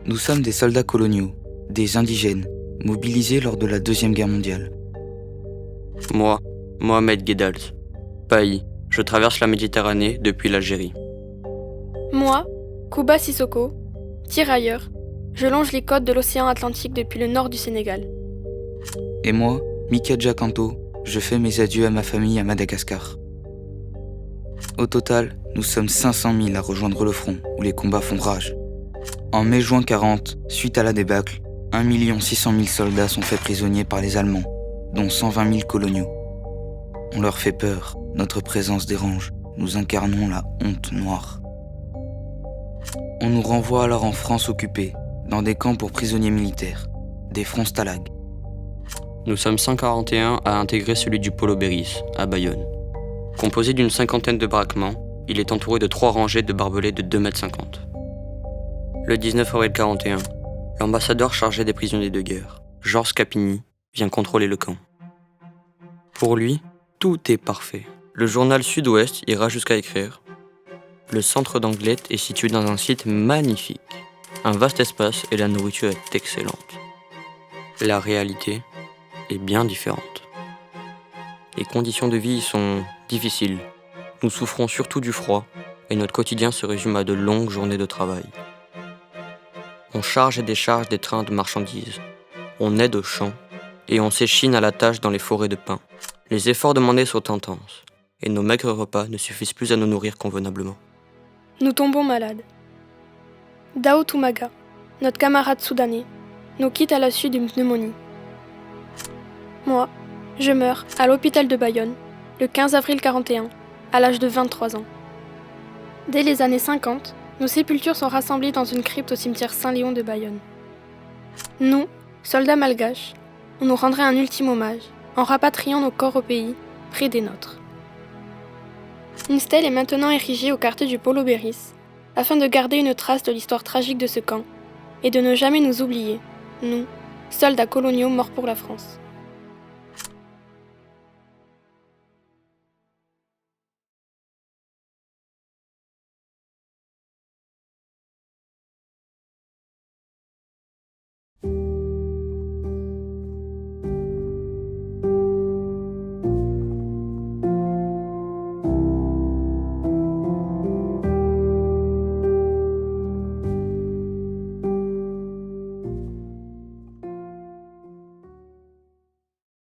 Nous sommes des soldats coloniaux, des indigènes, mobilisés lors de la Deuxième Guerre mondiale. Moi, Mohamed Guedals, Paï, je traverse la Méditerranée depuis l'Algérie. Moi, Kouba Sissoko, tirailleur, je longe les côtes de l'océan Atlantique depuis le nord du Sénégal. Et moi, Mika Jakanto, je fais mes adieux à ma famille à Madagascar. Au total, nous sommes 500 000 à rejoindre le front, où les combats font rage. En mai-juin 40, suite à la débâcle, 1 600 000 soldats sont faits prisonniers par les Allemands, dont 120 000 coloniaux. On leur fait peur, notre présence dérange, nous incarnons la honte noire. On nous renvoie alors en France occupée, dans des camps pour prisonniers militaires, des fronts Stalag. Nous sommes 141 à intégrer celui du Polo Béris, à Bayonne. Composé d'une cinquantaine de baraquements, il est entouré de 3 rangées de barbelés de 2,50 m. Le 19 avril 41, l'ambassadeur chargé des prisonniers de guerre, Georges Capigny, vient contrôler le camp. Pour lui, tout est parfait. Le journal Sud-Ouest ira jusqu'à écrire « Le centre d'Anglet est situé dans un site magnifique. Un vaste espace et la nourriture est excellente. » La réalité est bien différente. Les conditions de vie y sont difficiles. Nous souffrons surtout du froid et notre quotidien se résume à de longues journées de travail. On charge et décharge des trains de marchandises. On aide aux champs et on s'échine à la tâche dans les forêts de pins. Les efforts demandés sont intenses et nos maigres repas ne suffisent plus à nous nourrir convenablement. Nous tombons malades. Dao Toumaga, notre camarade soudanais, nous quitte à la suite d'une pneumonie. Moi, je meurs à l'hôpital de Bayonne, le 15 avril 41, à l'âge de 23 ans. Dès les années 50, nos sépultures sont rassemblées dans une crypte au cimetière Saint-Léon de Bayonne. Nous, soldats malgaches, on nous rendrait un ultime hommage en rapatriant nos corps au pays, près des nôtres. Une stèle est maintenant érigée au quartier du Polo Béris, afin de garder une trace de l'histoire tragique de ce camp et de ne jamais nous oublier, nous, soldats coloniaux morts pour la France.